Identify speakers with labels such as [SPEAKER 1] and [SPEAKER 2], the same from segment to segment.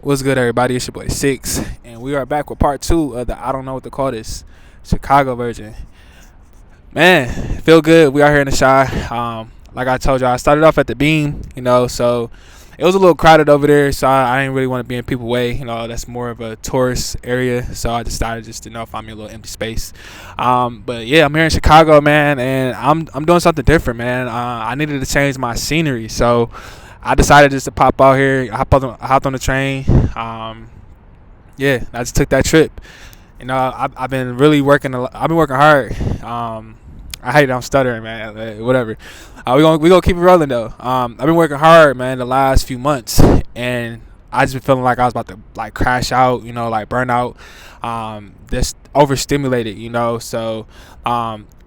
[SPEAKER 1] What's good, everybody? It's your boy Six, and we are back with part two of the I don't know what to call this Chicago version. Man, feel good. We are here in the Shy. Like I told you, I started off at the Beam, so it was a little crowded over there, so I didn't really want to be in people's way. That's more of a tourist area, so I decided just to find me a little empty space. But yeah, I'm here in Chicago, man, and I'm doing something different, man. I needed to change my scenery, so I decided just to pop out here. I hopped on the train. Yeah, I just took that trip. I've been really working. I've been working hard. I hate I'm stuttering, man. Whatever. We gonna keep it rolling though. I've been working hard, man, the last few months, and I just been feeling like I was about to crash out. Like burn out. Just overstimulated. So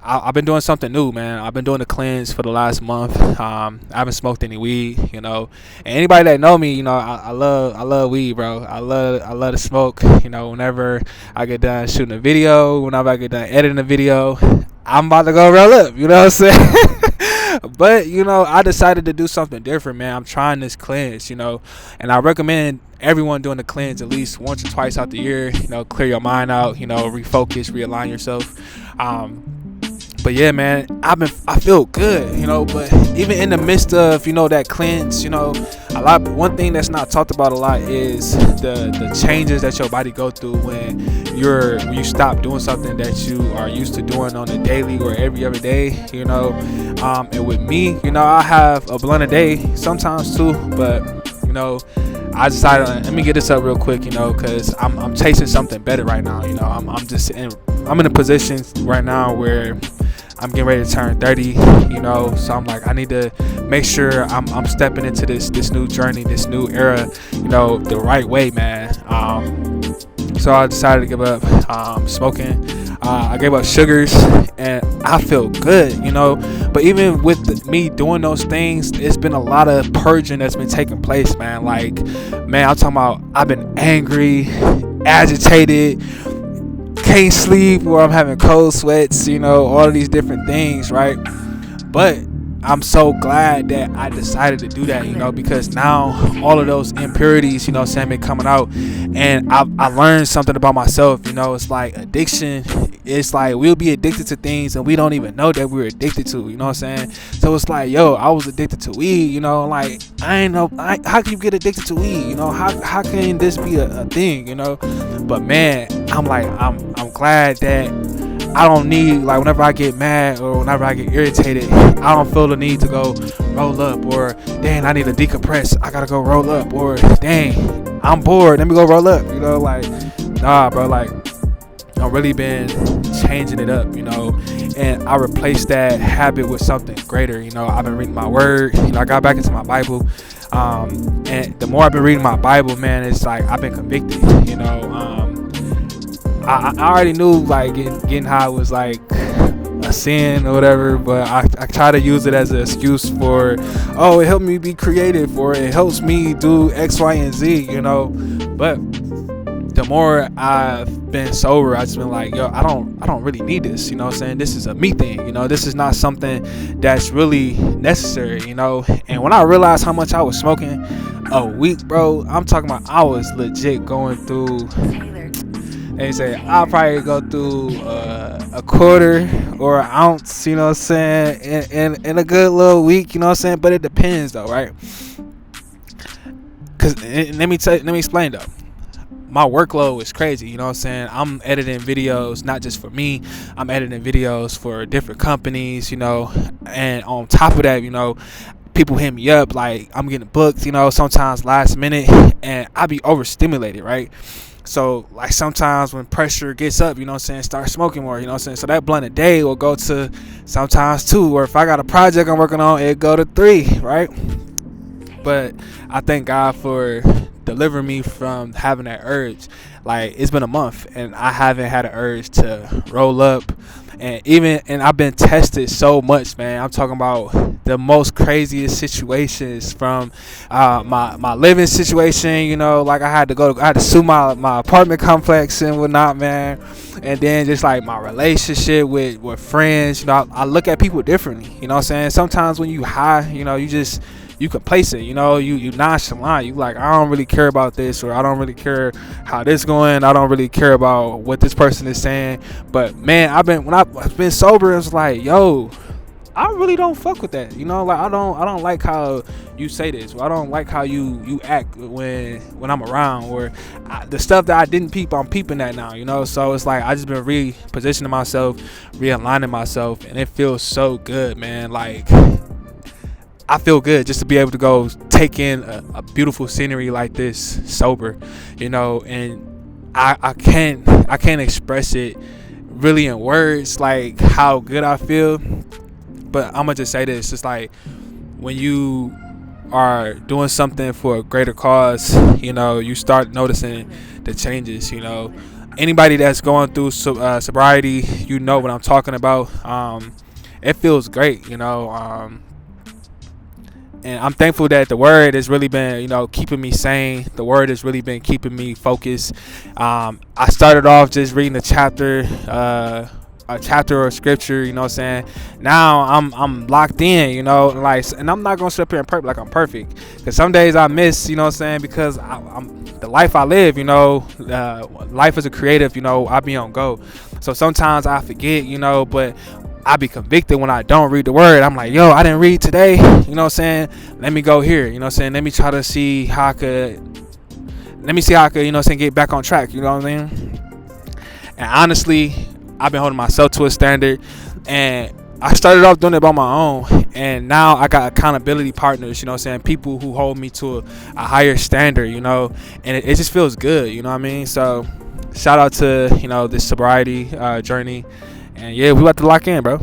[SPEAKER 1] I've been doing something new, man. I've been doing a cleanse for the last month. I haven't smoked any weed, And anybody that know me, I love weed, bro. I love to smoke. Whenever I get done shooting a video, whenever I get done editing a video, I'm about to go roll up. You know what I'm saying? But I decided to do something different, man. I'm trying this cleanse, and I recommend everyone doing the cleanse at least once or twice out the year. Clear your mind out. Refocus, realign yourself. But yeah, man, I feel good, but even in the midst of, that cleanse, one thing that's not talked about a lot is the changes that your body go through when you stop doing something that you are used to doing on a daily or every other day, and with me, I have a blunt a day sometimes too, but I decided, let me get this up real quick, because I'm chasing something better right now. I'm in a position right now where I'm getting ready to turn 30, so I'm like, I need to make sure I'm stepping into this new journey, this new era, the right way, man. So I decided to give up smoking. I gave up sugars, and I feel good, But even with me doing those things, it's been a lot of purging that's been taking place, man. Man, I'm talking about I've been angry, agitated, can't sleep, or I'm having cold sweats, all of these different things, right? But I'm so glad that I decided to do that, because now all of those impurities, been coming out, and I learned something about myself, it's like addiction. It's like we'll be addicted to things and we don't even know that we're addicted to, you know what I'm saying? So it's like, I was addicted to weed, like I ain't know, how can you get addicted to weed, how can this be a thing, But man, I'm glad that I don't need, whenever I get mad or whenever I get irritated, I don't feel the need to go roll up, or dang, I need to decompress, I gotta go roll up, or dang, I'm bored, let me go roll up, nah, bro, I've really been changing it up, and I replaced that habit with something greater. I've been reading my word, I got back into my Bible, and the more I've been reading my Bible, man, it's like I've been convicted, I already knew getting high was like a sin or whatever, but I try to use it as an excuse for, it helped me be creative, or it helps me do X, Y, and Z, but the more I've been sober, I've just been like, I don't really need this, this is a me thing, this is not something that's really necessary, and when I realized how much I was smoking a week, bro, I'm talking about I was legit going through, they say I'll probably go through a quarter or an ounce, in a good little week, but it depends though, right? Because let me explain though. My workload is crazy, I'm editing videos not just for me, I'm editing videos for different companies, and on top of that, people hit me up, I'm getting booked, sometimes last minute, and I be overstimulated, right? So sometimes when pressure gets up, start smoking more, so that blunt a day will go to sometimes 2, or if I got a project I'm working on, it go to 3, right? But I thank God for delivering me from having that urge. It's been a month and I haven't had an urge to roll up, and I've been tested so much, man. I'm talking about the most craziest situations, from my living situation, I had to sue my apartment complex and whatnot, man. And then just my relationship with friends, I look at people differently, sometimes when you high, you just you complacent, you nonchalant. You like, I don't really care about this, or I don't really care how this going. I don't really care about what this person is saying. But man, when I've been sober, it's like, yo, I really don't fuck with that. Like I don't like how you say this. Or I don't like how you act when I'm around, or the stuff that I didn't peep, I'm peeping that now. So it's like I just been repositioning myself, realigning myself, and it feels so good, man. Like, I feel good just to be able to go take in a beautiful scenery like this sober, and I can't express it really in words, like how good I feel. But I'm gonna just say this: it's like when you are doing something for a greater cause, you start noticing the changes. Anybody that's going through sobriety, you know what I'm talking about. It feels great, and I'm thankful that the word has really been, keeping me sane. The word has really been keeping me focused. I started off just reading a chapter of scripture, what I'm saying. Now I'm locked in, like, and I'm not gonna sit up here and like I'm perfect, because some days I miss, what I'm saying, because I'm the life I live, life as a creative, I be on go. So sometimes I forget, but I be convicted when I don't read the word. I'm like, yo, I didn't read today, what I'm saying. Let me go here, what I'm saying. Let me try to see how I could, get back on track, what I mean. And honestly, I've been holding myself to a standard, and I started off doing it by my own, and now I got accountability partners, what I'm saying, people who hold me to a higher standard, and it just feels good, what I mean. So shout out to, this sobriety journey, and yeah, we about to lock in, bro.